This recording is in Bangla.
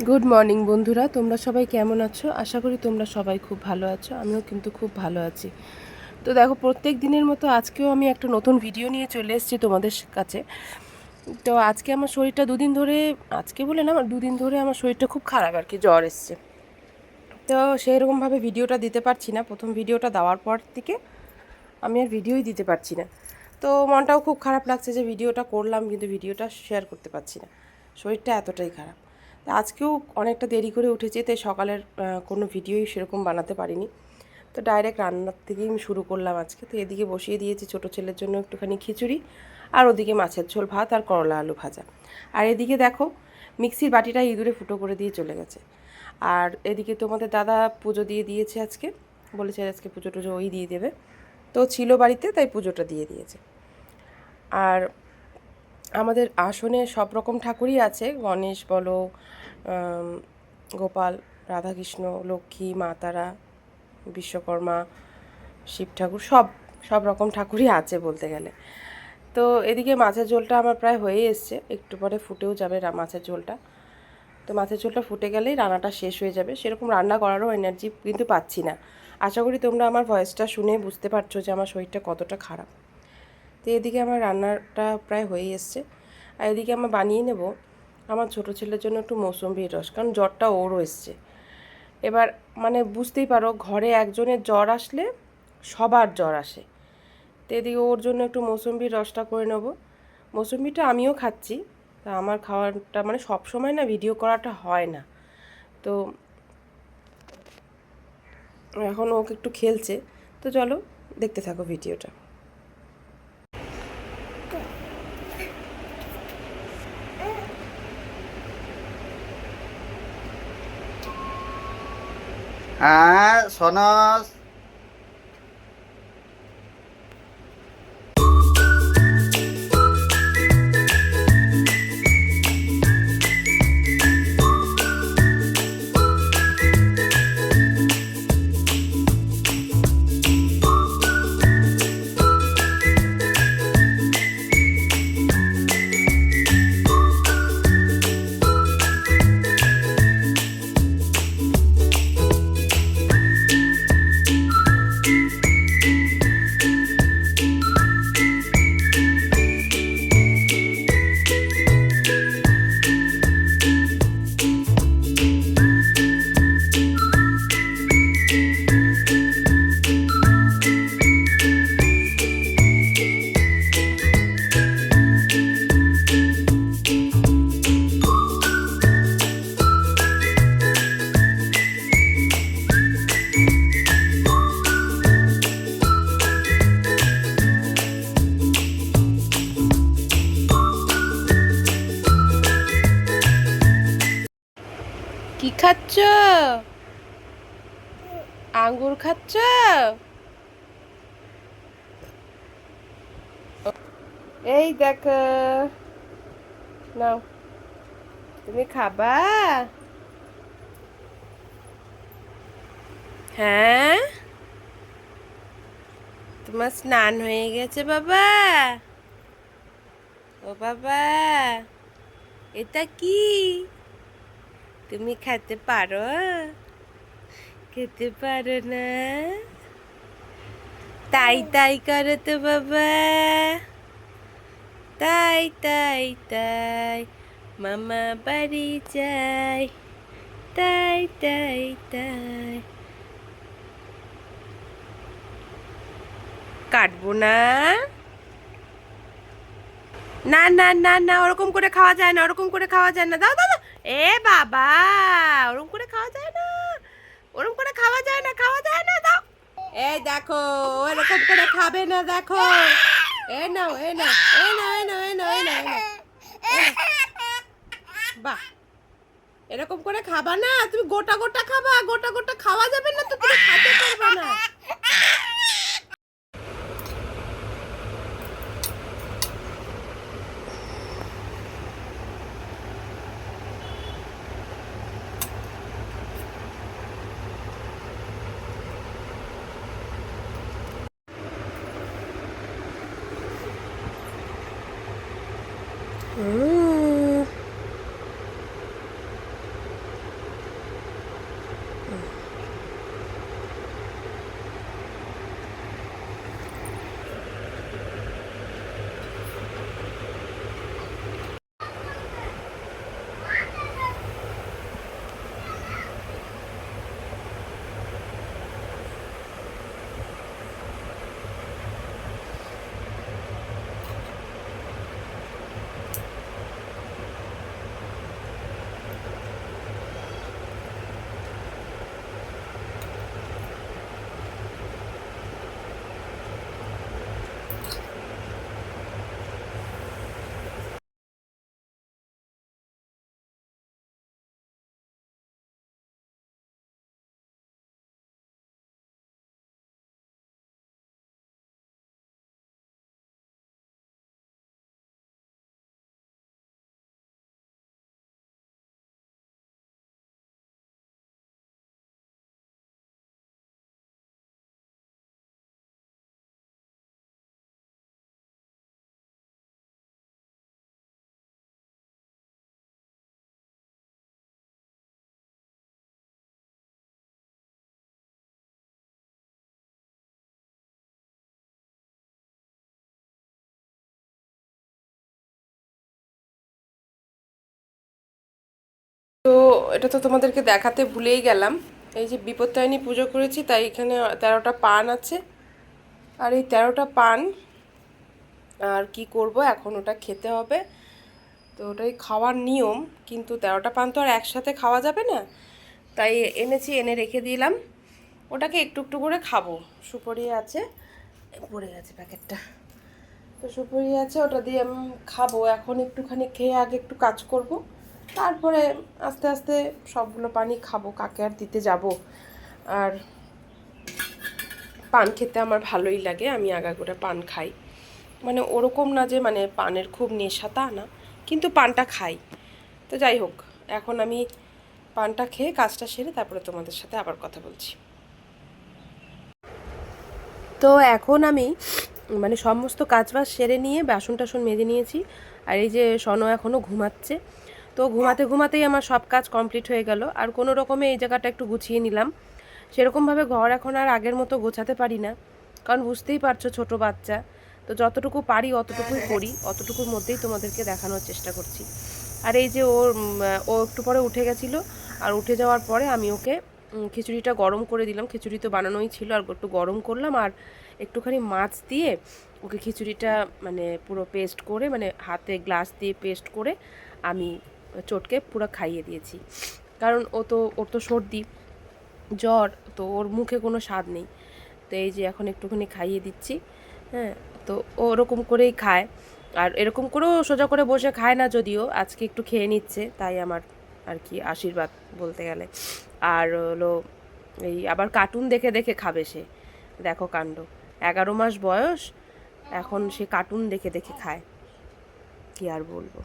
গুড মর্নিং বন্ধুরা, তোমরা সবাই কেমন আছো? আশা করি তোমরা সবাই খুব ভালো আছো। আমিও কিন্তু খুব ভালো আছি। তো দেখো, প্রত্যেক দিনের মতো আজকেও আমি একটা নতুন ভিডিও নিয়ে চলে এসেছি তোমাদের কাছে। তো আজকে আমার শরীরটা দুদিন ধরে, আজকে বলে না, আমার দুদিন ধরে আমার শরীরটা খুব খারাপ আর কি, জ্বর এসছে। তো সেরকমভাবে ভিডিওটা দিতে পারছি না। প্রথম ভিডিওটা দেওয়ার পর থেকে আমি আর ভিডিওই দিতে পারছি না। তো মনটাও খুব খারাপ লাগছে যে ভিডিওটা করলাম কিন্তু ভিডিওটা শেয়ার করতে পারছি না, শরীরটা এতটাই খারাপ। তো আজকেও অনেকটা দেরি করে উঠেছি, তাই সকালের কোনো ভিডিওই সেরকম বানাতে পারিনি। তো ডাইরেক্ট রান্নার থেকেই আমি শুরু করলাম আজকে। তো এদিকে বসিয়ে দিয়েছি ছোটো ছেলের জন্য একটুখানি খিচুড়ি, আর ওদিকে মাছের ঝোল ভাত আর করলা আলু ভাজা। আর এদিকে দেখো, মিক্সির বাটিটা ইঁদুরে ফুটো করে দিয়ে চলে গেছে। আর এদিকে তোমাদের দাদা পুজো দিয়ে দিয়েছে আজকে, বলেছে আজকে পুজো টুজো ওই দিয়ে দেবে। তো ছিল বাড়িতে, তাই পুজোটা দিয়ে দিয়েছে। আর আমাদের আসনে সব রকম ঠাকুরই আছে, গণেশ বলো, গোপাল, রাধাকৃষ্ণ, লক্ষ্মী, মা তারা, বিশ্বকর্মা, শিব ঠাকুর, সব সব রকম ঠাকুরই আছে বলতে গেলে। তো এদিকে মাছের ঝোলটা আমার প্রায় হয়ে এসছে, একটু পরে ফুটেও যাবে মাছের ঝোলটা। তো মাছের ঝোলটা ফুটে গেলেই রান্নাটা শেষ হয়ে যাবে। সেরকম রান্না করারও এনার্জি কিন্তু পাচ্ছি না। আশা করি তোমরা আমার ভয়েসটা শুনে বুঝতে পারছো যে আমার শরীরটা কতটা খারাপ। তো এদিকে আমার রান্নাটা প্রায় হয়েই এসছে। আর এদিকে আমার বানিয়ে নেব আমার ছোটো ছেলের জন্য একটু মৌসুম্বির রস, কারণ জ্বরটা ওরও এসছে। এবার মানে বুঝতেই পারো, ঘরে একজনের জ্বর আসলে সবার জ্বর আসে। তো এদিকে ওর জন্য একটু মৌসুম্বির রসটা করে নেব। মৌসুম্বিটা আমিও খাচ্ছি, তা আমার খাওয়াটা মানে সব সময় না ভিডিও করাটা হয় না। তো এখন ওকে একটু খেলছে, তো চলো দেখতে থাকো ভিডিওটা। হ্যাঁ সনস। কি খাচ্ছ? আঙ্গুর খাচ্ছ? এই দেখো, নাও, তুমি খাবা? হ্যাঁ, তোমার স্নান হয়ে গেছে বাবা? ও বাবা, এটা কি? তুমি খেতে পারো? খেতে পারো না? তাই তাই করো তো বাবা, তাই তাই তাই, মামা বাড়ি যাই, তাই তাই তাই। কাটবো না, না না না না, ওরকম করে খাওয়া যায় না, ওরকম করে খাওয়া যায় না, দাও দাও দাও। এ বাবা, ওরকম করে খাওয়া যায় না, ওরকম করে খাওয়া যায় না, খাওয়া যায় না, দাও। এই দেখো, এরকম করে খাবে না, দেখো। এ নাও, এ নাও, এ নাও, এ নাও, এ নাও, এ নাও, এ নাও, এ নাও। বাহ, এরকম করে খাবা না, তুমি গোটা গোটা খাবা, গোটা গোটা খাওয়া যাবে না তো, তুমি খেতে পারবা না। এটা তো তোমাদেরকে দেখাতে ভুলেই গেলাম, এই যে বিপত্তারিণী পুজো করেছি, তাই এখানে 13টা পান আছে। আর এই 13টা পান আর কি করব, এখন ওটা খেতে হবে। তো ওটাই খাওয়ার নিয়ম, কিন্তু 13টা পান তো আর একসাথে খাওয়া যাবে না, তাই এনেছি, এনে রেখে দিলাম। ওটাকে একটু একটু করে খাবো। সুপারি আছে, পড়ে গেছে প্যাকেটটা, তো সুপারি আছে, ওটা দিয়ে আমি খাবো। এখন একটুখানি খেয়ে আগে একটু কাজ করব, তারপরে আস্তে আস্তে সবগুলো পানি খাবো, কাকে আর দিতে যাব। আর পান খেতে আমার ভালোই লাগে, আমি আগাগোড়া পান খাই, মানে ওরকম না যে মানে পানের খুব নেশা তা না, কিন্তু পানটা খাই। তো যাই হোক, এখন আমি পানটা খেয়ে কাজটা সেরে তারপরে তোমাদের সাথে আবার কথা বলছি। তো এখন আমি মানে সমস্ত কাজবাজ সেরে নিয়ে বাসন টাসন মেজে নিয়েছি। আর এই যে সনো এখনও ঘুমাচ্ছে, তো ঘুমাতে ঘুমাতেই আমার সব কাজ কমপ্লিট হয়ে গেল। আর কোনো রকমে এই জায়গাটা একটু গুছিয়ে নিলাম। সেরকমভাবে ঘর এখন আর আগের মতো গোছাতে পারি না, কারণ বুঝতেই পারছো ছোট বাচ্চা, তো যতটুকু পারি অতটুকুই করি, অতটুকুর মধ্যেই তোমাদেরকে দেখানোর চেষ্টা করছি। আর এই যে ও একটু পরে উঠে গেছিলো, আর উঠে যাওয়ার পরে আমি ওকে খিচুড়িটা গরম করে দিলাম। খিচুড়ি তো বানানোই ছিল, আর একটু গরম করলাম, আর একটুখানি মাছ দিয়ে ওকে খিচুড়িটা মানে পুরো পেস্ট করে, মানে হাতে গ্লাস দিয়ে পেস্ট করে আমি চটকে পুরো খাইয়ে দিয়েছি। কারণ ওর তো সর্দি জ্বর, তো ওর মুখে কোনো স্বাদ নেই। তো এই যে এখন একটুখানি খাইয়ে দিচ্ছি। হ্যাঁ, তো ও ওরকম করেই খায়। আর এরকম করেও সোজা করে বসে খায় না, যদিও আজকে একটু খেয়ে নিচ্ছে, তাই আমার আর কি আশীর্বাদ বলতে গেলে। আর হলো এই আবার কার্টুন দেখে দেখে খাবে সে, দেখো কাণ্ড। 11 মাস বয়স, এখন সে কার্টুন দেখে দেখে খায়, কি আর বলবো।